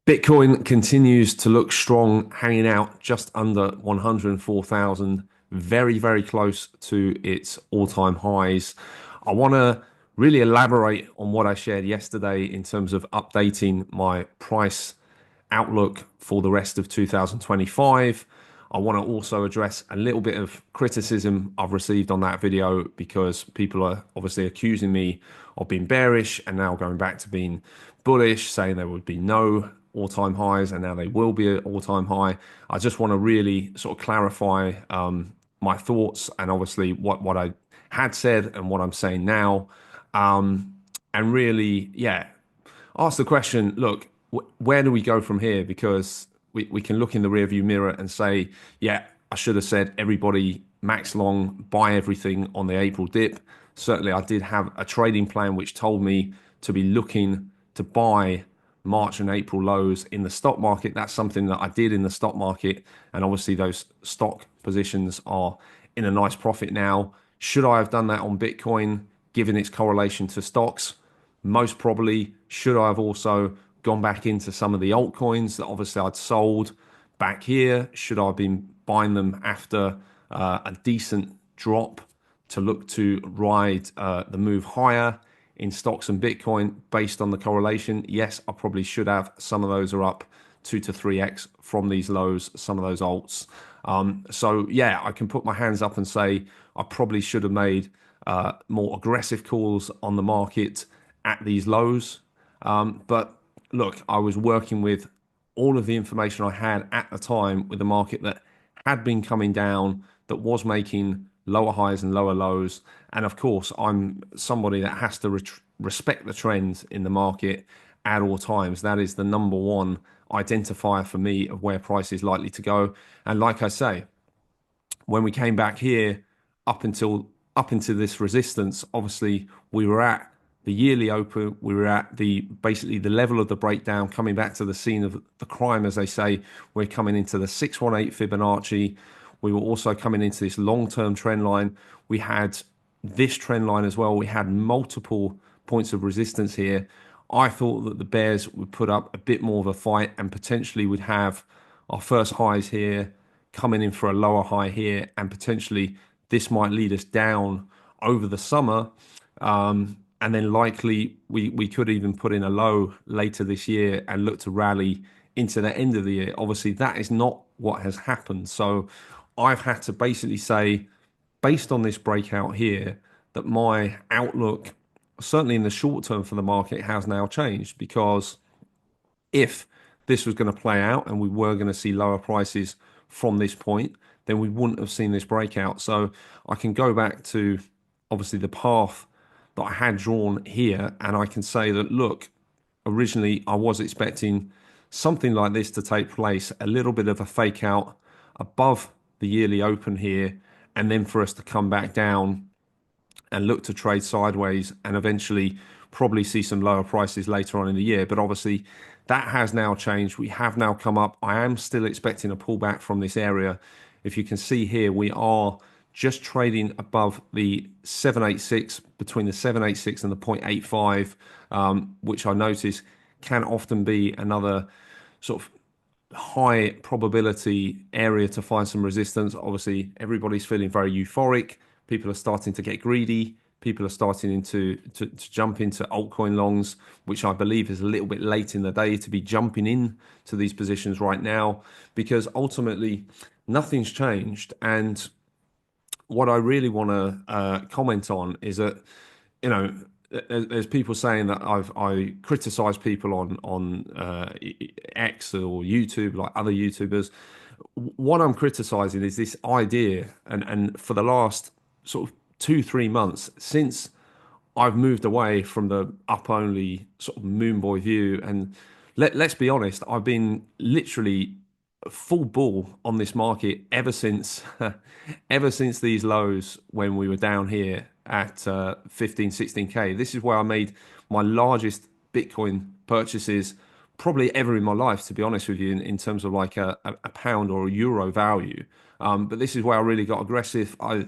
Bitcoin continues to look strong, hanging out just under 104,000, very, very close to its all-time highs. I want to really elaborate on what I shared yesterday in terms of updating my price outlook for the rest of 2025. I want to also address a little bit of criticism I've received on that video because people are obviously accusing me of being bearish and now going back to being bullish, saying there would be no all-time highs and now they will be an all-time high. I just want to really sort of clarify my thoughts and obviously what I had said and what I'm saying now. And really, yeah, ask the question, look, where do we go from here? Because we can look in the rearview mirror and say, yeah, I should have said everybody max long, buy everything on the April dip. Certainly, I did have a trading plan which told me to be looking to buy March and April lows in the stock market. That's something that I did in the stock market. And obviously, those stock positions are in a nice profit now. Should I have done that on Bitcoin, given its correlation to stocks? Most probably. Should I have also gone back into some of the altcoins that obviously I'd sold back here? Should I have been buying them after a decent drop to look to ride the move higher in stocks and Bitcoin based on the correlation? Yes, I probably should have. Some of those are up 2 to 3x from these lows, some of those alts. So yeah, I can put my hands up and say I probably should have made more aggressive calls on the market at these lows. But look, I was working with all of the information I had at the time with the market that had been coming down, that was making lower highs and lower lows. And of course, I'm somebody that has to respect the trends in the market at all times. That is the number one identifier for me of where price is likely to go. And like I say, when we came back here up into this resistance, obviously we were at the yearly open, we were at the basically the level of the breakdown, coming back to the scene of the crime, as they say. We're coming into the 618 Fibonacci. We were also coming into this long-term trend line. We had this trend line as well. We had multiple points of resistance here. I thought that the bears would put up a bit more of a fight and potentially would have our first highs here, coming in for a lower high here, and potentially this might lead us down over the summer. And then likely we could even put in a low later this year and look to rally into the end of the year. Obviously, that is not what has happened. So I've had to basically say, based on this breakout here, that my outlook, certainly in the short term for the market, has now changed. Because if this was going to play out and we were going to see lower prices from this point, then we wouldn't have seen this breakout. So I can go back to obviously the path that I had drawn here, and I can say that, look, originally I was expecting something like this to take place, a little bit of a fake out above the yearly open here, and then for us to come back down and look to trade sideways and eventually probably see some lower prices later on in the year. But obviously that has now changed. We have now come up. I am still expecting a pullback from this area. If you can see here, we are just trading above the 786, between the 786 and the 0.85, which I notice can often be another sort of high probability area to find some resistance. Obviously, everybody's feeling very euphoric. People are starting to get greedy. People are starting to jump into altcoin longs, which I believe is a little bit late in the day to be jumping in to these positions right now, because ultimately nothing's changed. And what I really want to comment on is that, you know, there's people saying that I criticize people on X or YouTube, like other YouTubers. What I'm criticizing is this idea, and for the last sort of 2-3 months since I've moved away from the up only sort of moon boy view, and let's be honest, I've been literally full bull on this market ever since these lows when we were down here at 15-16k. This is where I made my largest Bitcoin purchases probably ever in my life, to be honest with you, in terms of like a pound or a euro value. But this is where I really got aggressive. I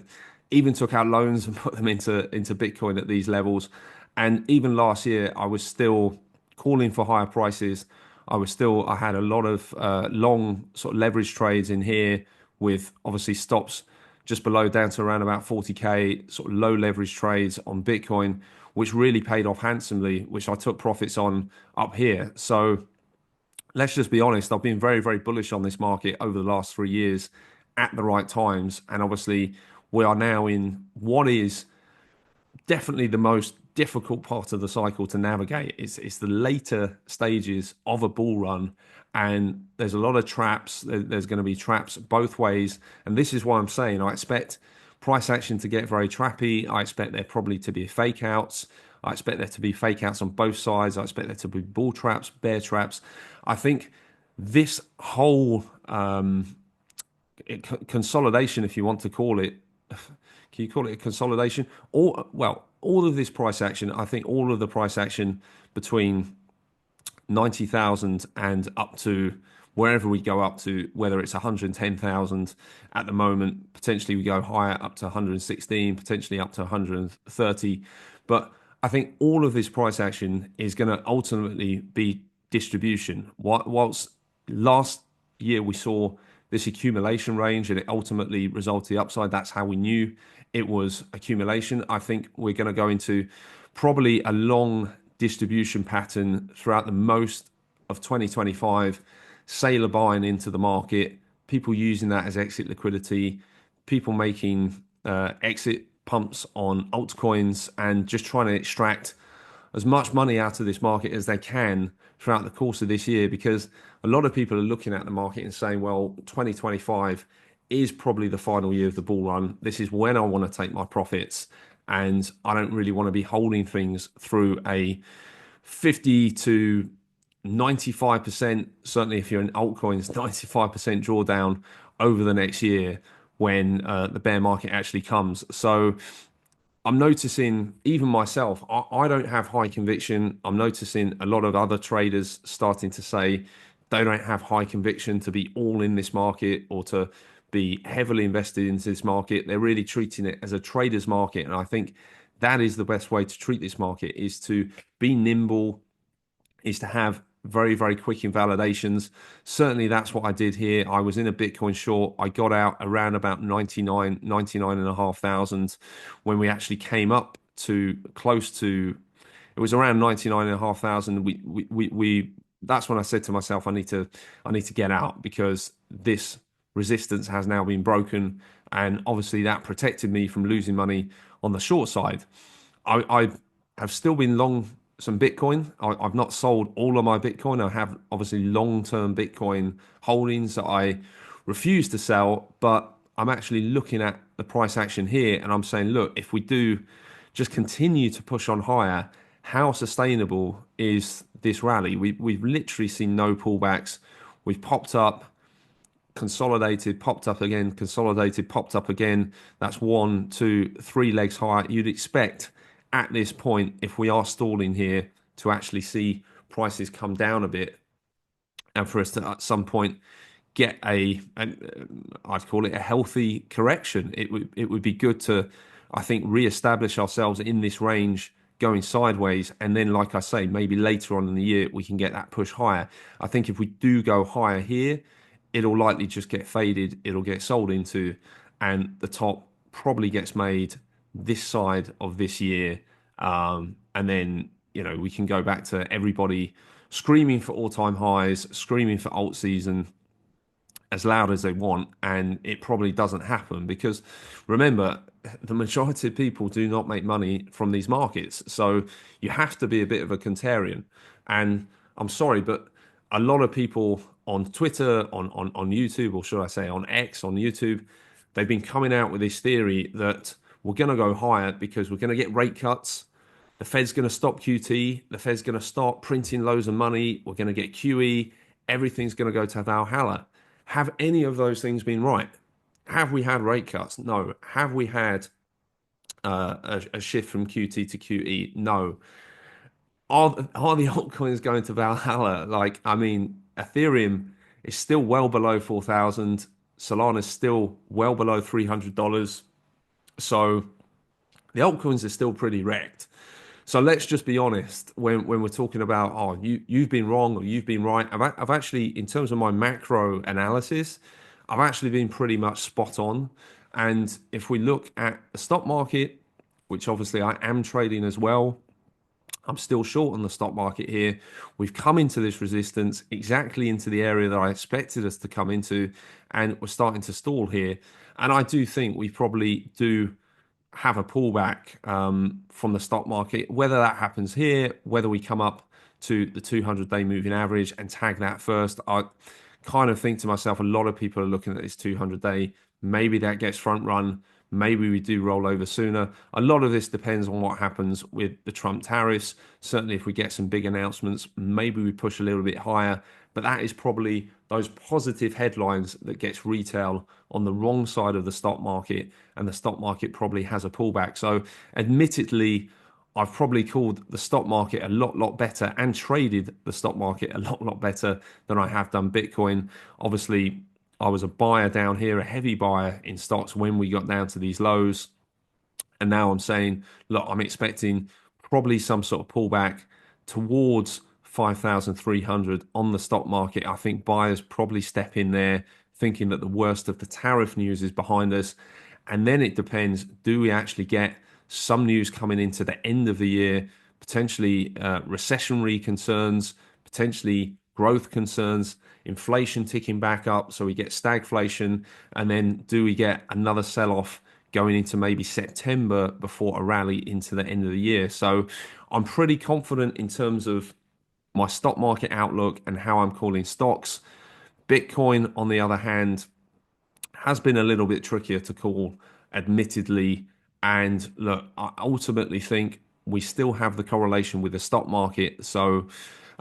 even took out loans and put them into Bitcoin at these levels. And even last year, I was still calling for higher prices. I had a lot of long sort of leverage trades in here with obviously stops just below down to around about 40K, sort of low leverage trades on Bitcoin, which really paid off handsomely, which I took profits on up here. So let's just be honest, I've been very, very bullish on this market over the last 3 years at the right times. And obviously, we are now in what is definitely the most difficult part of the cycle to navigate. It's the later stages of a bull run, and there's a lot of traps. There's going to be traps both ways, and this is why I'm saying I expect price action to get very trappy. I expect there probably to be fake outs. I expect there to be fake outs on both sides. I expect there to be bull traps, bear traps. I think this whole consolidation, if you want to call it, can you call it a consolidation? Or well, all of this price action, I think all of the price action between 90,000 and up to wherever we go up to, whether it's 110,000 at the moment, potentially we go higher up to 116, potentially up to 130. But I think all of this price action is going to ultimately be distribution. Whilst last year we saw this accumulation range and it ultimately resulted upside, that's how we knew it was accumulation. I think we're going to go into probably a long distribution pattern throughout the most of 2025, sailor buying into the market, people using that as exit liquidity, people making exit pumps on altcoins and just trying to extract as much money out of this market as they can throughout the course of this year, because a lot of people are looking at the market and saying, well, 2025 is probably the final year of the bull run. This is when I want to take my profits. And I don't really want to be holding things through a 50 to 95%, certainly if you're in altcoins, 95% drawdown over the next year when the bear market actually comes. So I'm noticing even myself, I don't have high conviction. I'm noticing a lot of other traders starting to say they don't have high conviction to be all in this market or to be heavily invested into this market. They're really treating it as a trader's market. And I think that is the best way to treat this market, is to be nimble, is to have very, very quick invalidations. Certainly that's what I did here. I was in a Bitcoin short. I got out around about 99 and a half thousand when we actually came up to close to, it was around 99 and a half thousand. We that's when I said to myself, I need to get out, because this resistance has now been broken. And obviously that protected me from losing money on the short side. I have still been long some Bitcoin. I've not sold all of my Bitcoin. I have obviously long-term Bitcoin holdings that I refuse to sell, but I'm actually looking at the price action here and I'm saying, look, if we do just continue to push on higher, how sustainable is this rally? We've literally seen no pullbacks. We've popped up, consolidated, popped up again, consolidated, popped up again. That's 1, 2, 3 legs higher. You'd expect at this point, if we are stalling here, to actually see prices come down a bit, and for us to at some point get I'd call it a healthy correction. It would be good to, I think, re-establish ourselves in this range going sideways, and then, like I say, maybe later on in the year we can get that push higher. I think if we do go higher here, it'll likely just get faded, it'll get sold into, and the top probably gets made this side of this year. And then, we can go back to everybody screaming for all-time highs, screaming for alt season as loud as they want, and it probably doesn't happen, because remember, the majority of people do not make money from these markets. So you have to be a bit of a contrarian. And I'm sorry, but a lot of people on Twitter, on YouTube, or should I say on X, on YouTube, they've been coming out with this theory that we're going to go higher because we're going to get rate cuts. The Fed's going to stop QT. The Fed's going to start printing loads of money. We're going to get QE. Everything's going to go to Valhalla. Have any of those things been right? Have we had rate cuts? No. Have we had a shift from QT to QE? No. Are the altcoins going to Valhalla? Ethereum is still well below 4,000. Solana is still well below $300. So the altcoins are still pretty wrecked. So let's just be honest when we're talking about, oh, you've been wrong or you've been right. I've actually, in terms of my macro analysis, I've actually been pretty much spot on. And if we look at the stock market, which obviously I am trading as well, I'm still short on the stock market here. We've come into this resistance exactly into the area that I expected us to come into, and we're starting to stall here. And I do think we probably do have a pullback from the stock market. Whether that happens here, whether we come up to the 200-day moving average and tag that first, I kind of think to myself, a lot of people are looking at this 200-day. Maybe that gets front run. Maybe we do roll over sooner. A lot of this depends on what happens with the Trump tariffs. Certainly, if we get some big announcements, maybe we push a little bit higher. But that is probably those positive headlines that gets retail on the wrong side of the stock market, and the stock market probably has a pullback. So, admittedly, I've probably called the stock market a lot better and traded the stock market a lot better than I have done Bitcoin. Obviously, I was a buyer down here, a heavy buyer in stocks when we got down to these lows. And now I'm saying, look, I'm expecting probably some sort of pullback towards 5,300 on the stock market. I think buyers probably step in there thinking that the worst of the tariff news is behind us. And then it depends, do we actually get some news coming into the end of the year, potentially recessionary concerns, potentially growth concerns, inflation ticking back up, so we get stagflation, and then do we get another sell-off going into maybe September before a rally into the end of the year? So I'm pretty confident in terms of my stock market outlook and how I'm calling stocks. Bitcoin, on the other hand, has been a little bit trickier to call, admittedly. And look, I ultimately think we still have the correlation with the stock market. So,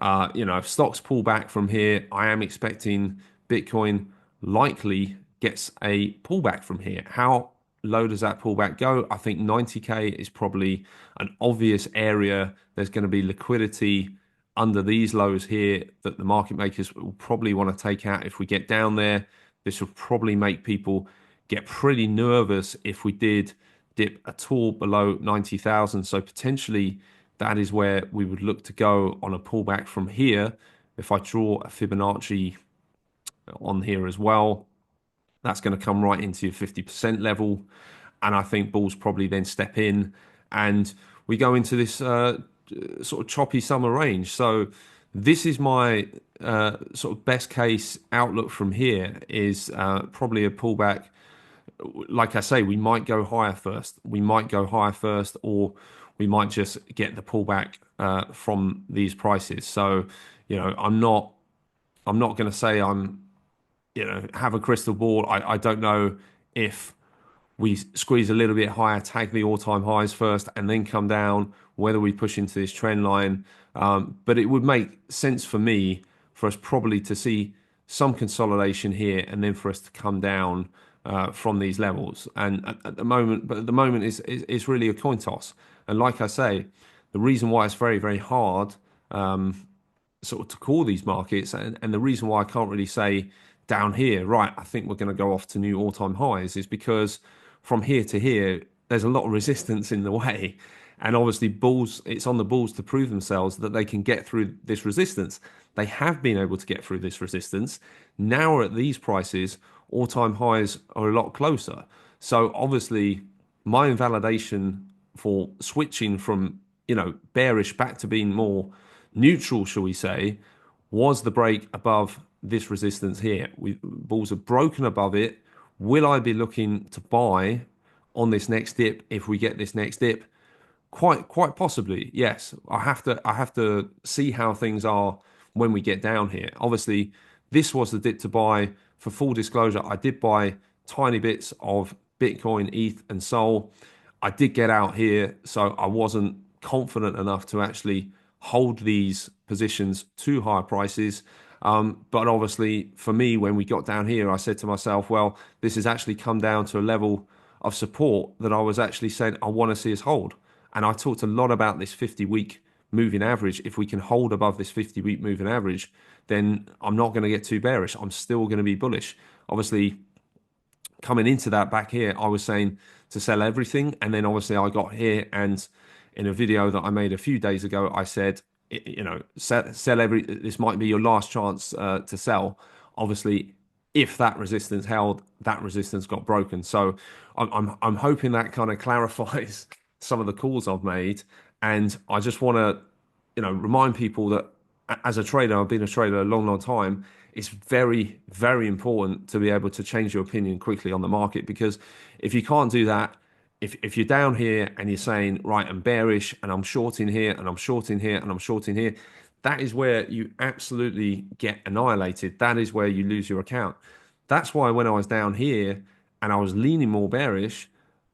if stocks pull back from here, I am expecting Bitcoin likely gets a pullback from here. How low does that pullback go? I think 90K is probably an obvious area. There's going to be liquidity under these lows here that the market makers will probably want to take out if we get down there. This will probably make people get pretty nervous if we did dip at all below 90,000. So potentially that is where we would look to go on a pullback from here. If I draw a Fibonacci on here as well, that's going to come right into your 50% level. And I think bulls probably then step in and we go into this sort of choppy summer range. So this is my sort of best case outlook from here is probably a pullback. Like I say, we might go higher first. We might go higher first, or we might just get the pullback from these prices. So, I'm not going to say have a crystal ball. I don't know if we squeeze a little bit higher, tag the all-time highs first, and then come down, whether we push into this trend line. But it would make sense for me for us probably to see some consolidation here and then for us to come down from these levels. And at the moment is really a coin toss. And like I say, the reason why it's very hard sort of to call these markets, and the reason why I can't really say down here, right, I think we're going to go off to new all-time highs, is because from here to here, there's a lot of resistance in the way. And obviously, it's on the bulls to prove themselves that they can get through this resistance. They have been able to get through this resistance. Now at these prices, all-time highs are a lot closer. So obviously, my invalidation for switching from, bearish back to being more neutral, shall we say, was the break above this resistance here. Bulls have broken above it. Will I be looking to buy on this next dip if we get this next dip? Quite possibly, yes. I have to see how things are when we get down here. Obviously, this was the dip to buy. For full disclosure, I did buy tiny bits of Bitcoin, ETH, and Sol. I did get out here, so I wasn't confident enough to actually hold these positions to higher prices. But obviously, for me, when we got down here, I said to myself, well, this has actually come down to a level of support that I was actually saying I want to see us hold. And I talked a lot about this 50-week moving average. If we can hold above this 50-week moving average, then I'm not going to get too bearish. I'm still going to be bullish. Obviously, coming into that back here, I was saying to sell everything. And then obviously I got here and in a video that I made a few days ago, I said, you know, sell every, this might be your last chance to sell. Obviously, if that resistance held, that resistance got broken. So I'm hoping that kind of clarifies some of the calls I've made. And I just want to, you know, remind people that as a trader, I've been a trader a long, long time. It's very, very important to be able to change your opinion quickly on the market, because if you can't do that, if you're down here and you're saying, right, I'm bearish and I'm shorting here and I'm shorting here and I'm shorting here, that is where you absolutely get annihilated. That is where you lose your account. That's why when I was down here and I was leaning more bearish,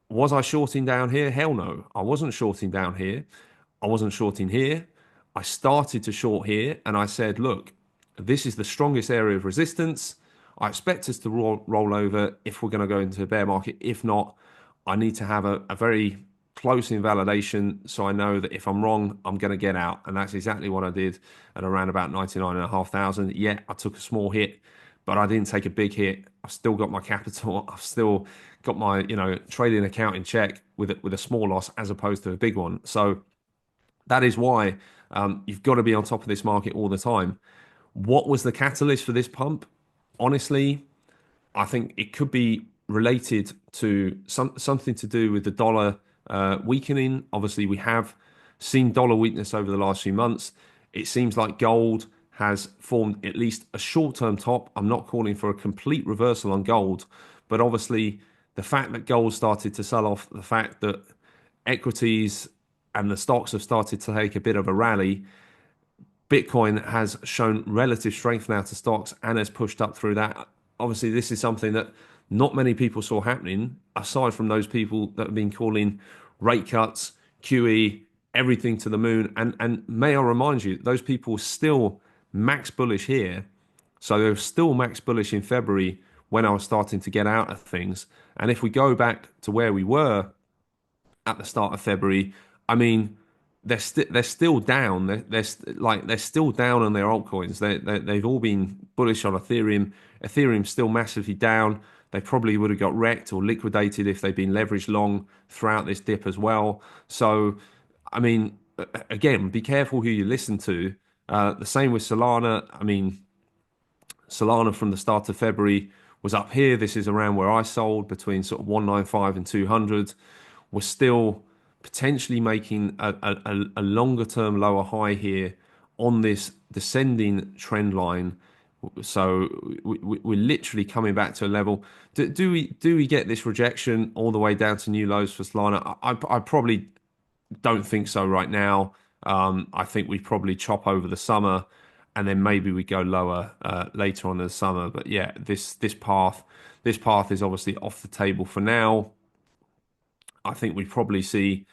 was I shorting down here? Hell no. I wasn't shorting down here. I wasn't shorting here. I started to short here and I said, look, this is the strongest area of resistance. I expect us to roll over if we're going to go into a bear market. If not, I need to have a very close invalidation so I know that if I'm wrong, I'm going to get out. And that's exactly what I did at around about 99,500. Yeah, I took a small hit, but I didn't take a big hit. I've still got my capital. I've still got my, you know, trading account in check with a small loss as opposed to a big one. So that is why you've got to be on top of this market all the time. What was the catalyst for this pump? Honestly, I think it could be related to something to do with the dollar weakening. Obviously, we have seen dollar weakness over the last few months. It seems like gold has formed at least a short-term top. I'm not calling for a complete reversal on gold, but obviously the fact that gold started to sell off, the fact that equities and the stocks have started to take a bit of a rally, Bitcoin has shown relative strength now to stocks and has pushed up through that. Obviously, this is something that not many people saw happening, aside from those people that have been calling rate cuts, QE, everything to the moon. And may I remind you, those people were still max bullish here. So they were still max bullish in February when I was starting to get out of things. And if we go back to where we were at the start of February, I mean, they're still down. They're still down on their altcoins. They've all been bullish on Ethereum. Ethereum's still massively down. They probably would have got wrecked or liquidated if they've been leveraged long throughout this dip as well. So, I mean, again, be careful who you listen to. The same with Solana. I mean, Solana from the start of February was up here. This is around where I sold between sort of 195 and 200. We're still potentially making a longer term lower high here on this descending trend line. So we're literally coming back to a level. Do we get this rejection all the way down to new lows for Solana? I probably don't think so right now. I think we probably chop over the summer, and then maybe we go lower later on in the summer. But yeah, this path is obviously off the table for now. I think we probably see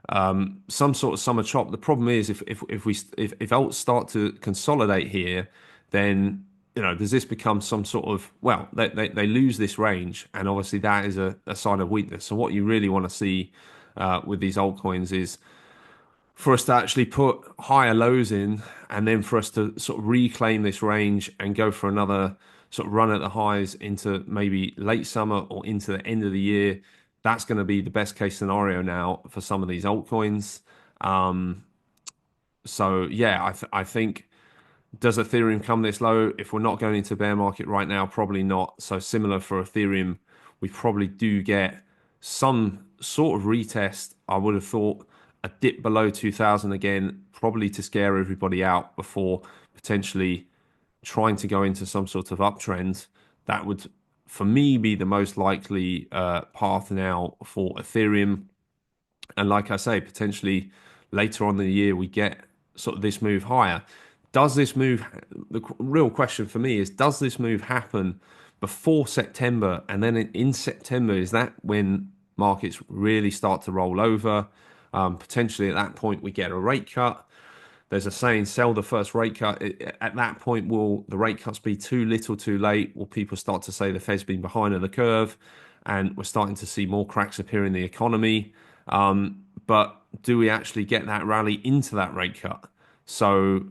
some sort of summer chop. The problem is if alts start to consolidate here, then you know does this become some sort of, well, they lose this range, and obviously that is a sign of weakness. So what you really want to see with these altcoins is for us to actually put higher lows in, and then for us to sort of reclaim this range and go for another sort of run at the highs into maybe late summer or into the end of the year. That's going to be the best case scenario now for some of these altcoins. So yeah, I think, does Ethereum come this low? If we're not going into bear market right now, probably not. So similar for Ethereum, we probably do get some sort of retest. I would have thought a dip below 2000 again, probably to scare everybody out before potentially trying to go into some sort of uptrend. That would, for me, be the most likely path now for Ethereum. And like I say, potentially later on in the year, we get sort of this move higher. Does this move, the real question for me is, does this move happen before September? And then in September, is that when markets really start to roll over? Potentially at that point, we get a rate cut. There's a saying, sell the first rate cut. At that point, will the rate cuts be too little, too late? Will people start to say the Fed's been behind on the curve and we're starting to see more cracks appear in the economy? But do we actually get that rally into that rate cut? So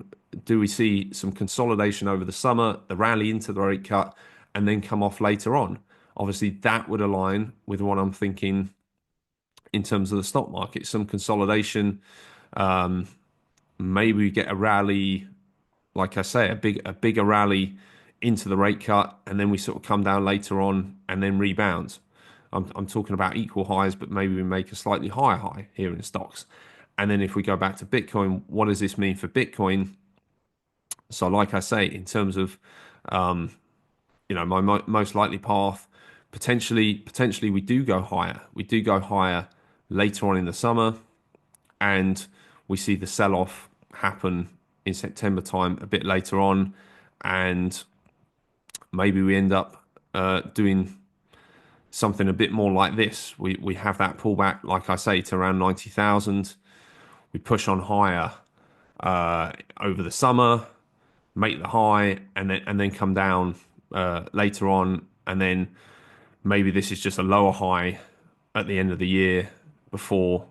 do we see some consolidation over the summer, the rally into the rate cut, and then come off later on? Obviously, that would align with what I'm thinking in terms of the stock market. Some consolidation. Maybe we get a rally, like I say, a bigger rally into the rate cut, and then we sort of come down later on and then rebound. I'm talking about equal highs, but maybe we make a slightly higher high here in stocks. And then if we go back to Bitcoin, what does this mean for Bitcoin? So, like I say, in terms of my most likely path, potentially we do go higher. We do go higher later on in the summer, and we see the sell-off happen in September time a bit later on, and maybe we end up doing something a bit more like this. We have that pullback, like I say, to around 90,000. We push on higher over the summer, make the high, and then come down later on, and then maybe this is just a lower high at the end of the year before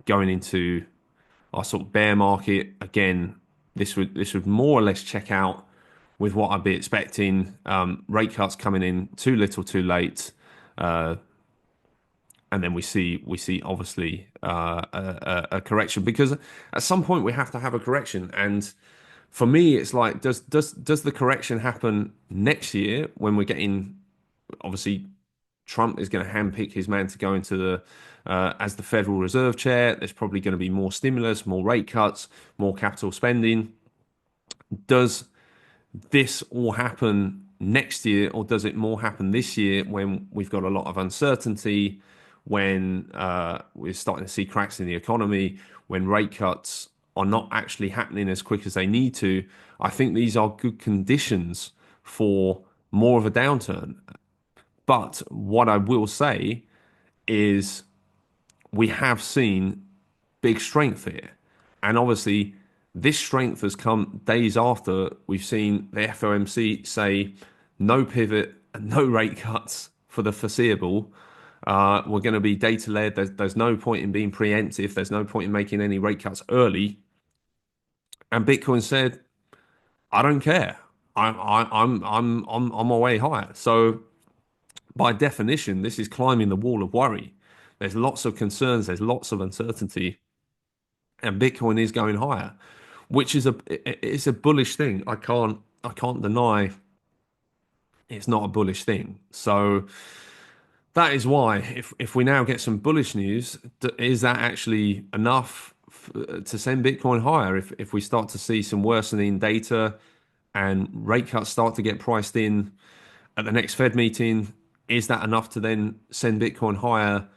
going into our sort of bear market. Again, this would more or less check out with what I'd be expecting. Rate cuts coming in too little, too late, and then we see obviously a correction, because at some point we have to have a correction. And for me, it's like, does the correction happen next year when we're getting, obviously Trump is going to handpick his man to go into the as the Federal Reserve chair. There's probably going to be more stimulus, more rate cuts, more capital spending. Does this all happen next year, or does it more happen this year when we've got a lot of uncertainty, when we're starting to see cracks in the economy, when rate cuts are not actually happening as quick as they need to? I think these are good conditions for more of a downturn. But what I will say is we have seen big strength here. And obviously, this strength has come days after we've seen the FOMC say no pivot and no rate cuts for the foreseeable. We're going to be data led. There's no point in being preemptive. There's no point in making any rate cuts early. And Bitcoin said, "I don't care. I'm on my way higher." So by definition, this is climbing the wall of worry. There's lots of concerns. There's lots of uncertainty, and Bitcoin is going higher, which is it's a bullish thing. I can't deny it's not a bullish thing. So that is why, if we now get some bullish news, is that actually enough to send Bitcoin higher? If we start to see some worsening data and rate cuts start to get priced in at the next Fed meeting, is that enough to then send Bitcoin higher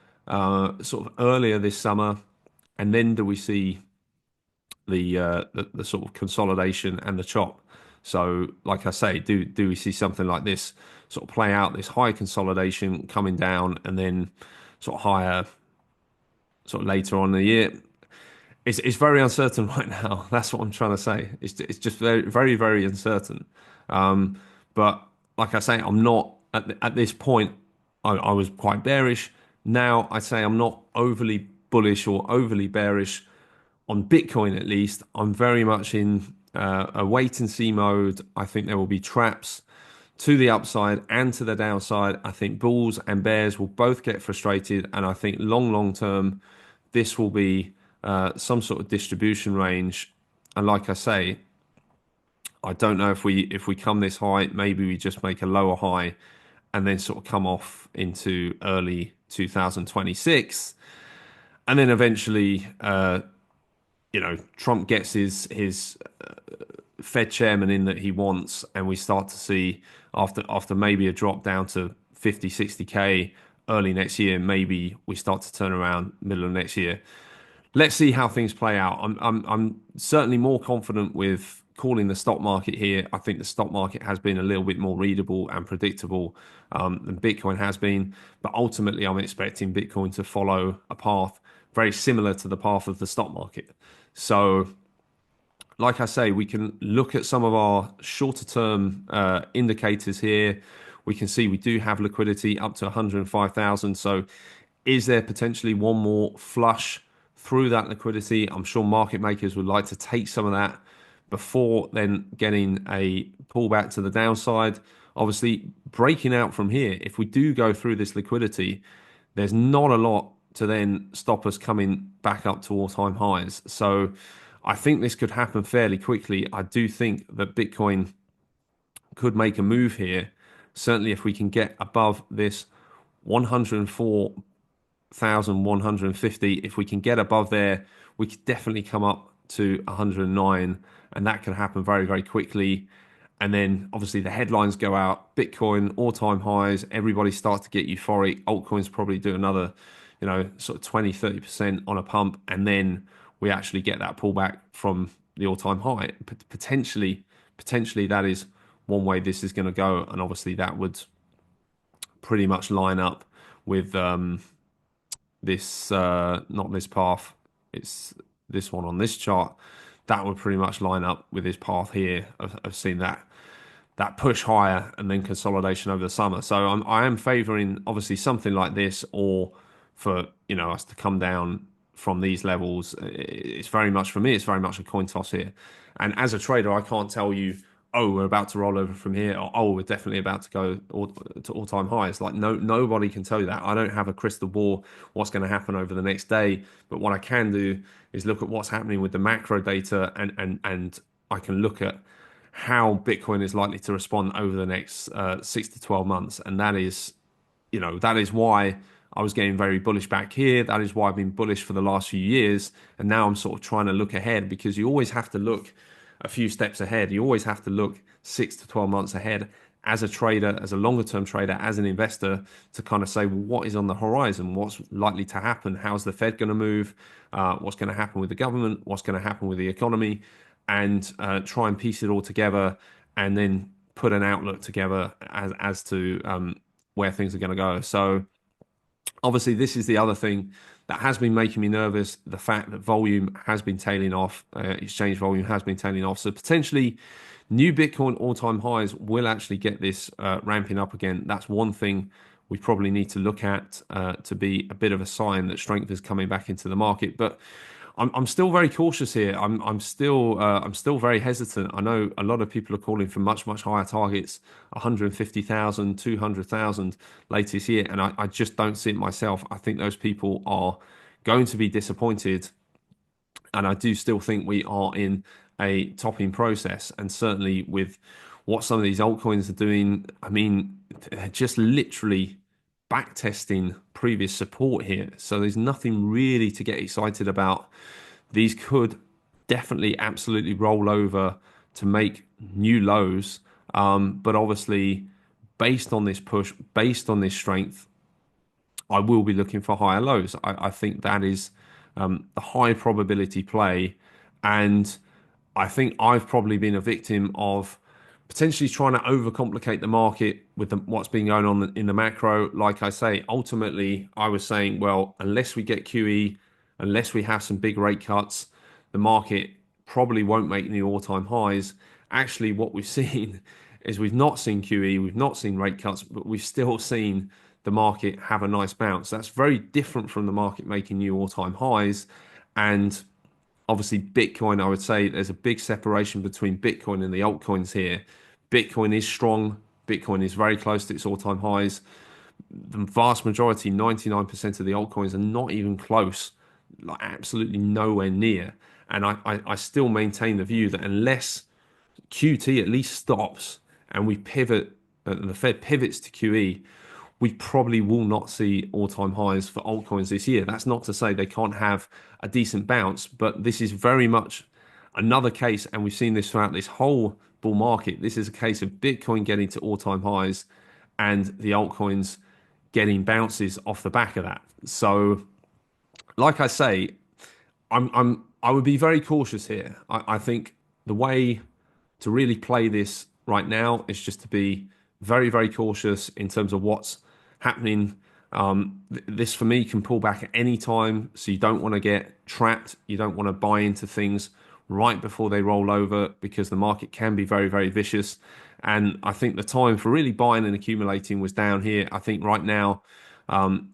sort of earlier this summer? And then do we see the sort of consolidation and the chop? So, like I say, do we see something like this sort of play out, this high consolidation coming down, and then sort of higher sort of later on in the year? It's very uncertain right now. That's what I'm trying to say. It's just very, very, very uncertain. But like I say, I'm not at this point. I was quite bearish. Now I'd say I'm not overly bullish or overly bearish on Bitcoin. At least I'm very much in a wait and see mode. I think there will be traps to the upside and to the downside. I think bulls and bears will both get frustrated, and I think long term, this will be some sort of distribution range. And like I say, I don't know if we come this high, maybe we just make a lower high and then sort of come off into early 2026, and then eventually, Trump gets his Fed chairman in that he wants, and we start to see after maybe a drop down to 50, 60K early next year, maybe we start to turn around middle of next year. Let's see how things play out. I'm certainly more confident with calling the stock market here. I think the stock market has been a little bit more readable and predictable than Bitcoin has been, but ultimately I'm expecting Bitcoin to follow a path very similar to the path of the stock market. So, like I say, we can look at some of our shorter term indicators here. We can see we do have liquidity up to 105,000. So is there potentially one more flush through that liquidity? I'm sure market makers would like to take some of that before then getting a pullback to the downside. Obviously, breaking out from here, if we do go through this liquidity, there's not a lot to then stop us coming back up to all-time highs. So I think this could happen fairly quickly. I do think that Bitcoin could make a move here. Certainly, if we can get above this 104,150, if we can get above there, we could definitely come up to 109, and that can happen very, very quickly. And then obviously the headlines go out, Bitcoin all-time highs, everybody starts to get euphoric. Altcoins probably do another, sort of 20, 30% on a pump, and then we actually get that pullback from the all-time high. Potentially that is one way this is going to go, and obviously that would pretty much line up with this not this path, it's this one on this chart. That would pretty much line up with this path here. I've seen that push higher and then consolidation over the summer. So I am favoring obviously something like this, or for us to come down from these levels. It's very much, for me, it's very much a coin toss here. And as a trader, I can't tell you, oh, we're about to roll over from here, or oh, we're definitely about to go to all-time highs. Like nobody can tell you that. I don't have a crystal ball what's going to happen over the next day. But what I can do is look at what's happening with the macro data, and I can look at how Bitcoin is likely to respond over the next 6 to 12 months. And that is why I was getting very bullish back here. That is why I've been bullish for the last few years. And now I'm sort of trying to look ahead, because you always have to look a few steps ahead. You always have to look 6 to 12 months ahead as a trader, as a longer term trader, as an investor, to kind of say, well, what is on the horizon? What's likely to happen? How's the Fed going to move? What's going to happen with the government? What's going to happen with the economy? And try and piece it all together, and then put an outlook together as to where things are going to go. So obviously, this is the other thing that has been making me nervous. The fact that volume has been tailing off, exchange volume has been tailing off. So potentially new Bitcoin all-time highs will actually get this ramping up again. That's one thing we probably need to look at to be a bit of a sign that strength is coming back into the market. But I'm still very cautious here. I'm still very hesitant. I know a lot of people are calling for much higher targets, 150,000, 200,000 latest year, and I just don't see it myself. I think those people are going to be disappointed, and I do still think we are in a topping process. And certainly with what some of these altcoins are doing, I mean, they're just literally back testing previous support here. So there's nothing really to get excited about. These could definitely absolutely roll over to make new lows. But obviously, based on this push, based on this strength, I will be looking for higher lows. I think that is the high probability play. And I think I've probably been a victim of potentially trying to overcomplicate the market with what's been going on in the macro. Like I say, ultimately, I was saying, well, unless we get QE, unless we have some big rate cuts, the market probably won't make new all-time highs. Actually, what we've seen is we've not seen QE, we've not seen rate cuts, but we've still seen the market have a nice bounce. That's very different from the market making new all-time highs. And obviously, Bitcoin, I would say there's a big separation between Bitcoin and the altcoins here. Bitcoin is strong. Bitcoin is very close to its all-time highs. The vast majority, 99% of the altcoins are not even close, like absolutely nowhere near. And I still maintain the view that unless QT at least stops and we pivot, the Fed pivots to QE, we probably will not see all-time highs for altcoins this year. That's not to say they can't have a decent bounce, but this is very much another case, and we've seen this throughout this whole bull market. This is a case of Bitcoin getting to all-time highs and the altcoins getting bounces off the back of that. So, like I say, I would be very cautious here. I think the way to really play this right now is just to be very, very cautious in terms of what's happening. This for me can pull back at any time, so you don't want to get trapped. You don't want to buy into things right before they roll over, because the market can be very, very vicious. And I think the time for really buying and accumulating was down here. I think right now,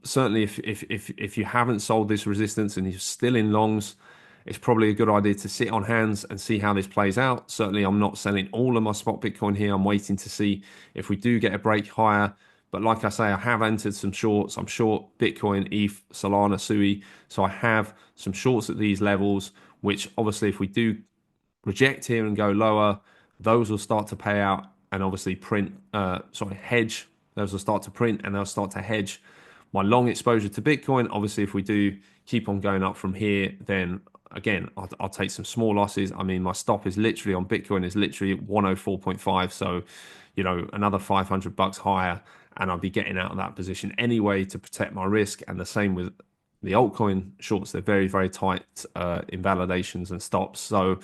certainly if you haven't sold this resistance and you're still in longs, it's probably a good idea to sit on hands and see how this plays out. Certainly, I'm not selling all of my spot Bitcoin here. I'm waiting to see if we do get a break higher But like I say, I have entered some shorts. I'm short Bitcoin, ETH, Solana, Sui. So I have some shorts at these levels, which obviously if we do reject here and go lower, those will start to pay out and obviously hedge. Those will start to print and they'll start to hedge my long exposure to Bitcoin. Obviously, if we do keep on going up from here, then again, I'll take some small losses. I mean, my stop is literally on Bitcoin is literally 104.5. So, another $500 higher, and I'll be getting out of that position anyway to protect my risk. And the same with the altcoin shorts. They're very, very tight invalidations and stops. So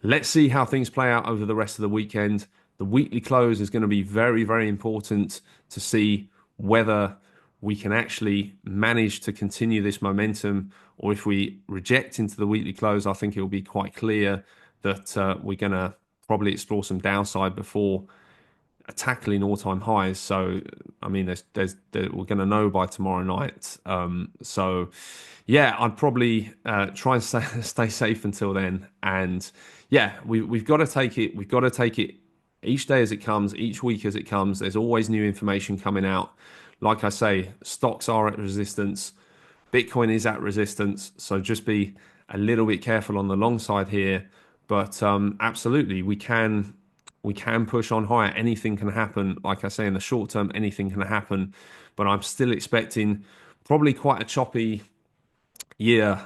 let's see how things play out over the rest of the weekend. The weekly close is going to be very, very important to see whether we can actually manage to continue this momentum, or if we reject into the weekly close, I think it will be quite clear that we're going to probably explore some downside before tackling all-time highs. So, I mean, we're going to know by tomorrow night. So, yeah, I'd probably try and stay safe until then. And yeah, we've got to take it. We've got to take it each day as it comes, each week as it comes. There's always new information coming out. Like I say, stocks are at resistance. Bitcoin is at resistance. So just be a little bit careful on the long side here. But absolutely, we can push on higher. Anything can happen. Like I say, in the short term, anything can happen. But I'm still expecting probably quite a choppy year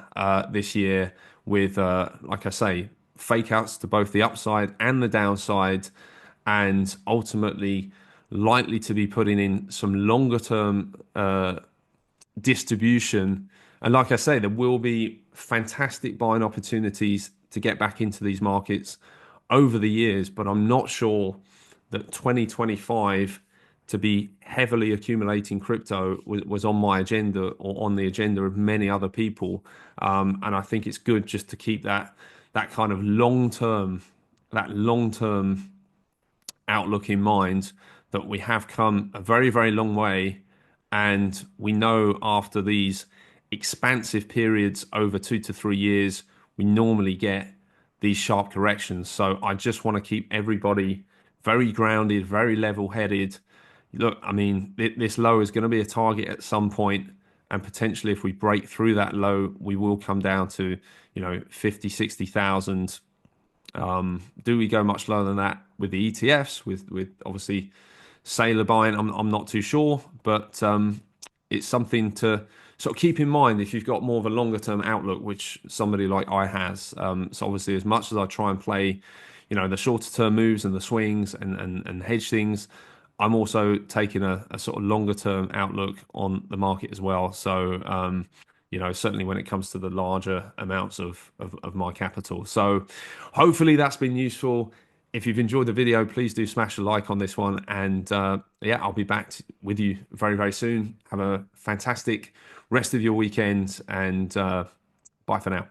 this year with, like I say, fake outs to both the upside and the downside, and ultimately likely to be putting in some longer term distribution. And like I say, there will be fantastic buying opportunities to get back into these markets over the years, but I'm not sure that 2025 to be heavily accumulating crypto was on my agenda or on the agenda of many other people. And I think it's good just to keep that kind of long term outlook in mind, that we have come a very, very long way. And we know after these expansive periods over 2 to 3 years, we normally get these sharp corrections. So I just want to keep everybody very grounded, very level headed. Look, I mean, this low is going to be a target at some point, and potentially if we break through that low, we will come down to, 50, 60,000. Do we go much lower than that with the ETFs? With obviously sailor buying, I'm not too sure, but it's something to sort of keep in mind if you've got more of a longer term outlook, which somebody like I has. So obviously, as much as I try and play, the shorter term moves and the swings and hedge things, I'm also taking a sort of longer term outlook on the market as well. So certainly when it comes to the larger amounts of my capital. So hopefully that's been useful. If you've enjoyed the video, please do smash a like on this one. And yeah, I'll be back with you very, very soon. Have a fantastic rest of your weekend, and bye for now.